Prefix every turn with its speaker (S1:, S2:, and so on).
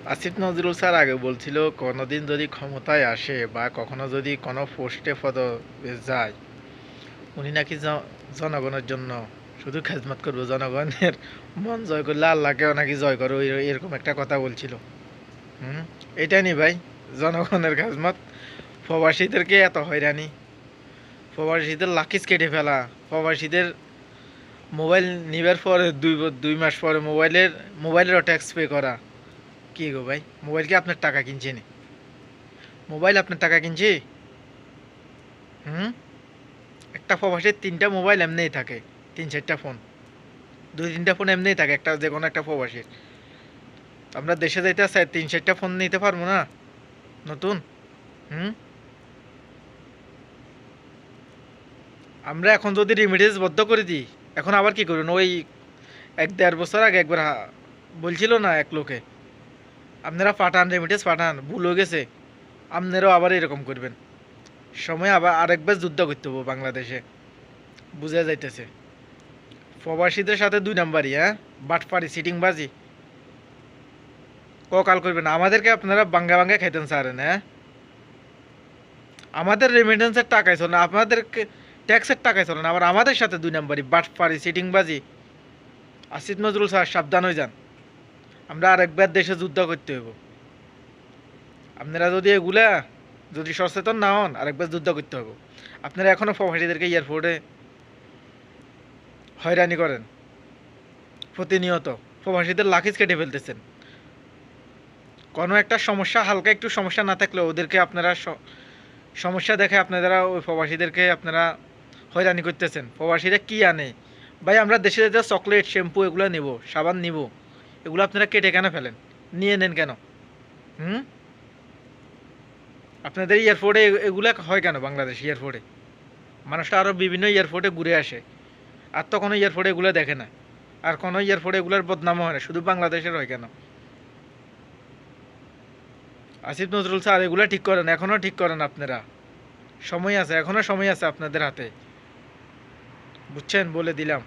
S1: Asif Nazrul sir আগে বলছিল কোনোদিন যদি ক্ষমতায় আসে বা কখনো যদি কোনো পোস্টে পদে যায়, উনি নাকি জনগণের জন্য শুধু খেদমত করবো, জনগণের মন জয় করলে আল্লাহকেও নাকি জয় করো, এরকম একটা কথা বলছিল। হুম, এটা নি ভাই, জনগণের খেদমত, প্রবাসীদেরকে এত হয়রানি, প্রবাসীদের লাকিজ কেটে ফেলা, প্রবাসীদের মোবাইল নিবার পরে দুই মাস পরে মোবাইলেরও ট্যাক্স পে করা। কি গো ভাই, মোবাইল কি আপনার টাকা কিনছে নি? মোবাইল আপনার টাকা কিনছি? হুম, একটা প্রবাসীর তিনটা মোবাইল এমনিই থাকে, তিন চারটা ফোন, দুই তিনটা ফোন এমনিই থাকে একটা, যে কোনো একটা প্রবাসীর। আমরা দেশে যাইতে চাই, তিন চারটা ফোন নিতে পারবো না নতুন? হুম, আমরা এখন যদি রিমিটেন্স বদ্ধ করে দিই, এখন আবার কি করবেন? ওই 1-1.5 বছর আগে একবার বলছিল না এক লোকে, আপনারা পাঠান, রেমিটেন্স পাঠান, ভুল হয়ে গেছে, আপনারাও আবার এরকম করবেন। সময় আবার আরেকবার যুদ্ধ করতে হবে বাংলাদেশে, বুঝা যাইতেছে। প্রবাসীদের সাথে দুই নাম্বারই, হ্যাঁ, বাটপারি, সিটিংবাজি, ককাল করবেন না। আমাদেরকে আপনারা বাঙ্গা বাঙ্গা খাইতেন সারেন, হ্যাঁ, আমাদের রেমিটেন্সের টাকায় চলে না, আপনাদেরকে ট্যাক্সের টাকায় চলে না, আবার আমাদের সাথে দুই নাম্বারই, বাটপারি, সিটিংবাজি। আসিফ নজরুল স্যার সাবধান হয়ে যান, আমরা আরেকবার দেশে যুদ্ধ করতে হইব। আপনারা যদি এগুলা যদি সচেতন না হন, আরেকবার যুদ্ধ করতে হবে। আপনারা এখনো প্রবাসীদেরকে এয়ারপোর্টে হয়রানি করেন প্রতিনিয়ত, প্রবাসীদের লাকিজ কেটে ফেলতেছেন। কোনো একটা সমস্যা, হালকা একটু সমস্যা না থাকলে ওদেরকে আপনারা সমস্যা দেখে আপনারা ওই প্রবাসীদেরকে আপনারা হয়রানি করতেছেন। প্রবাসীরা কি আনে ভাই? আমরা দেশে যেতে চকলেট, শ্যাম্পু এগুলো নিব, সাবান নিব, এগুলো আপনারা কেটে কেন ফেলেন? নিয়ে নেন কেন? হুম, আপনাদের এয়ারপোর্টে এগুলা হয় কেন? বাংলাদেশ এয়ারপোর্টে মানুষটা আরও বিভিন্ন এয়ারপোর্টে ঘুরে আসে, আর তো কোনো এয়ারপোর্টে এগুলো দেখে না, আর কোনো এয়ারপোর্টে এগুলোর বদনাম হয় না, শুধু বাংলাদেশের হয় কেন? আসিফ নজরুল স্যার এগুলো ঠিক করেন, এখনও ঠিক করেন আপনারা, সময় আছে, এখনও সময় আছে আপনাদের হাতে, বুঝছেন? বলে দিলাম।